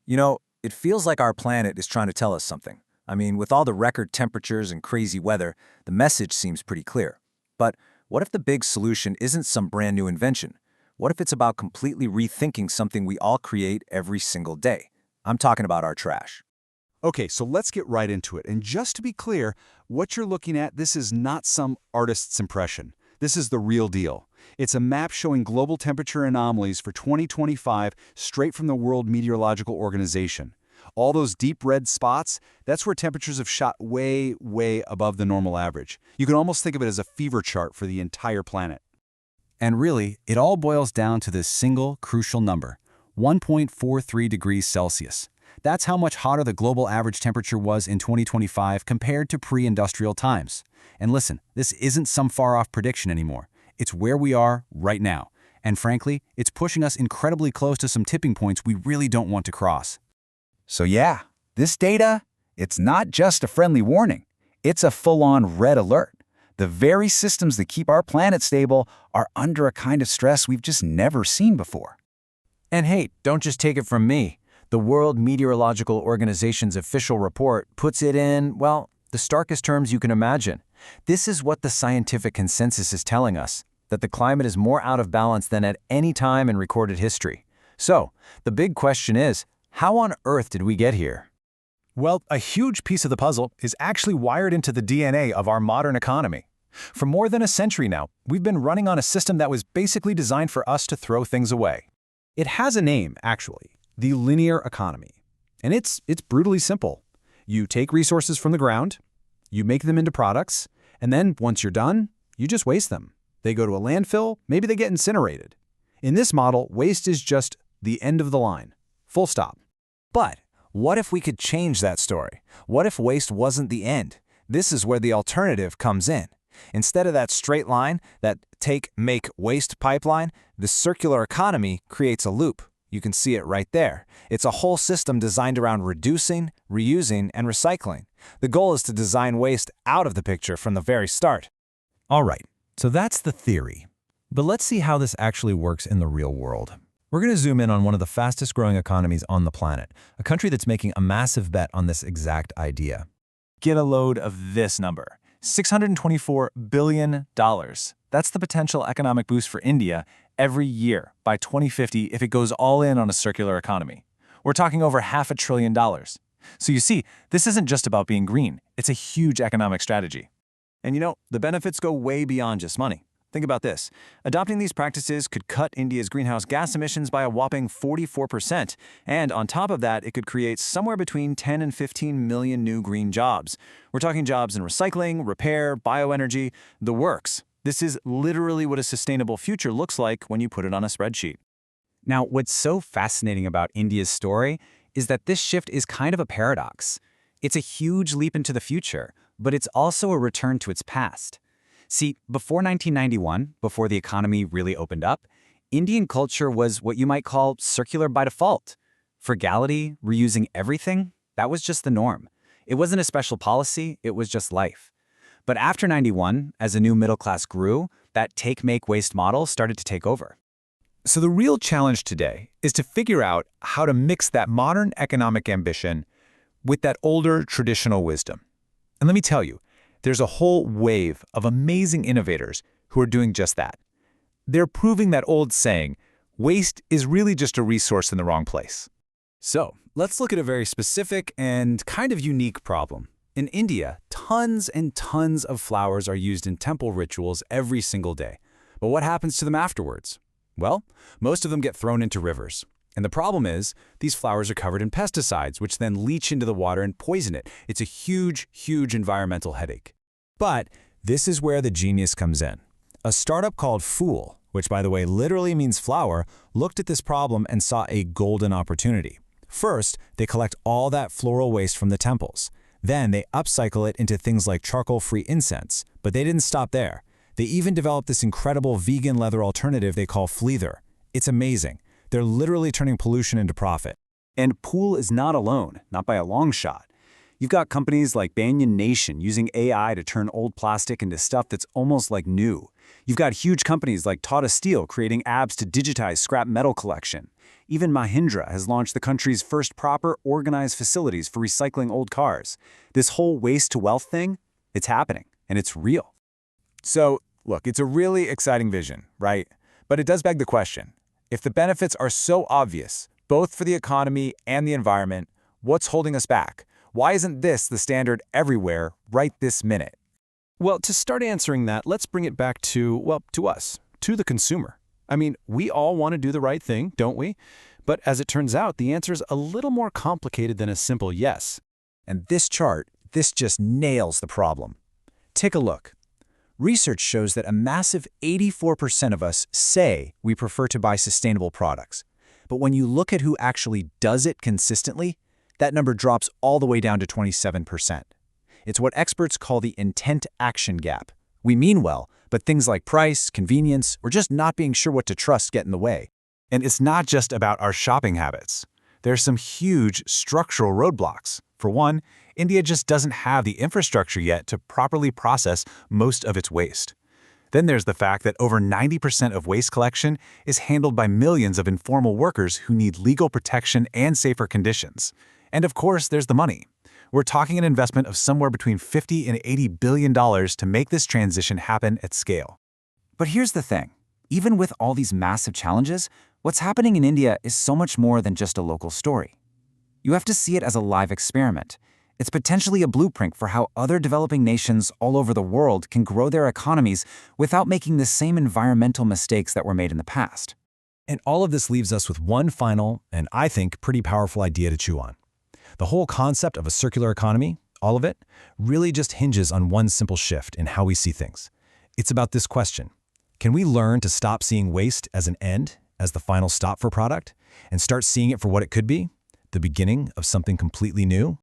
You know, it feels like our planet is trying to tell us something. I mean, with all the record temperatures and crazy weather, the message seems pretty clear. But what if the big solution isn't some brand new invention? What if it's about completely rethinking something we all create every single day? I'm talking about our trash. Okay, so let's get right into it. And just to be clear, what you're looking at, this is not some artist's impression. This is the real deal. It's a map showing global temperature anomalies for 2025 straight from the World Meteorological Organization. All those deep red spots, that's where temperatures have shot way, way above the normal average. You can almost think of it as a fever chart for the entire planet. And really, it all boils down to this single, crucial number, 1.43 degrees Celsius. That's how much hotter the global average temperature was in 2025 compared to pre-industrial times. And listen, this isn't some far-off prediction anymore. It's where we are right now. And frankly, it's pushing us incredibly close to some tipping points we really don't want to cross. So yeah, this data, it's not just a friendly warning. It's a full-on red alert. The very systems that keep our planet stable are under a kind of stress we've just never seen before. And hey, don't just take it from me. The World Meteorological Organization's official report puts it in, well, the starkest terms you can imagine. This is what the scientific consensus is telling us, that the climate is more out of balance than at any time in recorded history. So, the big question is, how on earth did we get here? Well, a huge piece of the puzzle is actually wired into the DNA of our modern economy. For more than a century now, we've been running on a system that was basically designed for us to throw things away. It has a name, actually, the linear economy. And it's brutally simple. You take resources from the ground, you make them into products, and then once you're done, you just waste them. They go to a landfill, maybe they get incinerated. In this model, waste is just the end of the line. Full stop. But what if we could change that story? What if waste wasn't the end? This is where the alternative comes in. Instead of that straight line, that take, make, waste pipeline, the circular economy creates a loop. You can see it right there. It's a whole system designed around reducing, reusing, and recycling. The goal is to design waste out of the picture from the very start. All right, so that's the theory. But let's see how this actually works in the real world. We're going to zoom in on one of the fastest growing economies on the planet, a country that's making a massive bet on this exact idea. Get a load of this number. $624 billion. That's the potential economic boost for India every year by 2050 if it goes all in on a circular economy. We're talking over $500 billion. So you see, this isn't just about being green. It's a huge economic strategy. And you know, the benefits go way beyond just money. Think about this. Adopting these practices could cut India's greenhouse gas emissions by a whopping 44%. And on top of that, it could create somewhere between 10 and 15 million new green jobs. We're talking jobs in recycling, repair, bioenergy, the works. This is literally what a sustainable future looks like when you put it on a spreadsheet. Now, what's so fascinating about India's story is that this shift is kind of a paradox. It's a huge leap into the future, but it's also a return to its past. See, before 1991, before the economy really opened up, Indian culture was what you might call circular by default. Frugality, reusing everything, that was just the norm. It wasn't a special policy, it was just life. But after 91, as a new middle class grew, that take-make-waste model started to take over. So the real challenge today is to figure out how to mix that modern economic ambition with that older traditional wisdom. And let me tell you, there's a whole wave of amazing innovators who are doing just that. They're proving that old saying, waste is really just a resource in the wrong place. So, let's look at a very specific and kind of unique problem. In India, tons and tons of flowers are used in temple rituals every single day. But what happens to them afterwards? Well, most of them get thrown into rivers. And the problem is, these flowers are covered in pesticides, which then leach into the water and poison it. It's a huge, huge environmental headache. But this is where the genius comes in. A startup called Fool, which by the way literally means flower, looked at this problem and saw a golden opportunity. First, they collect all that floral waste from the temples. Then they upcycle it into things like charcoal-free incense. But they didn't stop there. They even developed this incredible vegan leather alternative they call Fleether. It's amazing. They're literally turning pollution into profit. And Pool is not alone, not by a long shot. You've got companies like Banyan Nation using AI to turn old plastic into stuff that's almost like new. You've got huge companies like Tata Steel creating apps to digitize scrap metal collection. Even Mahindra has launched the country's first proper, organized facilities for recycling old cars. This whole waste-to-wealth thing, it's happening, and it's real. So, look, it's a really exciting vision, right? But it does beg the question. If the benefits are so obvious, both for the economy and the environment, what's holding us back? Why isn't this the standard everywhere right this minute? Well, to start answering that, let's bring it back to, well, to us, to the consumer. I mean, we all want to do the right thing, don't we? But as it turns out, the answer's a little more complicated than a simple yes. And this chart, this just nails the problem. Take a look. Research shows that a massive 84% of us say we prefer to buy sustainable products. But when you look at who actually does it consistently, that number drops all the way down to 27%. It's what experts call the intent-action gap. We mean well, but things like price, convenience, or just not being sure what to trust get in the way. And it's not just about our shopping habits. There's some huge structural roadblocks. For one, India just doesn't have the infrastructure yet to properly process most of its waste. Then there's the fact that over 90% of waste collection is handled by millions of informal workers who need legal protection and safer conditions. And of course, there's the money. We're talking an investment of somewhere between $50 and $80 billion to make this transition happen at scale. But here's the thing. Even with all these massive challenges, what's happening in India is so much more than just a local story. You have to see it as a live experiment. It's potentially a blueprint for how other developing nations all over the world can grow their economies without making the same environmental mistakes that were made in the past. And all of this leaves us with one final, and I think pretty powerful idea to chew on. The whole concept of a circular economy, all of it, really just hinges on one simple shift in how we see things. It's about this question. Can we learn to stop seeing waste as an end, as the final stop for product, and start seeing it for what it could be? The beginning of something completely new?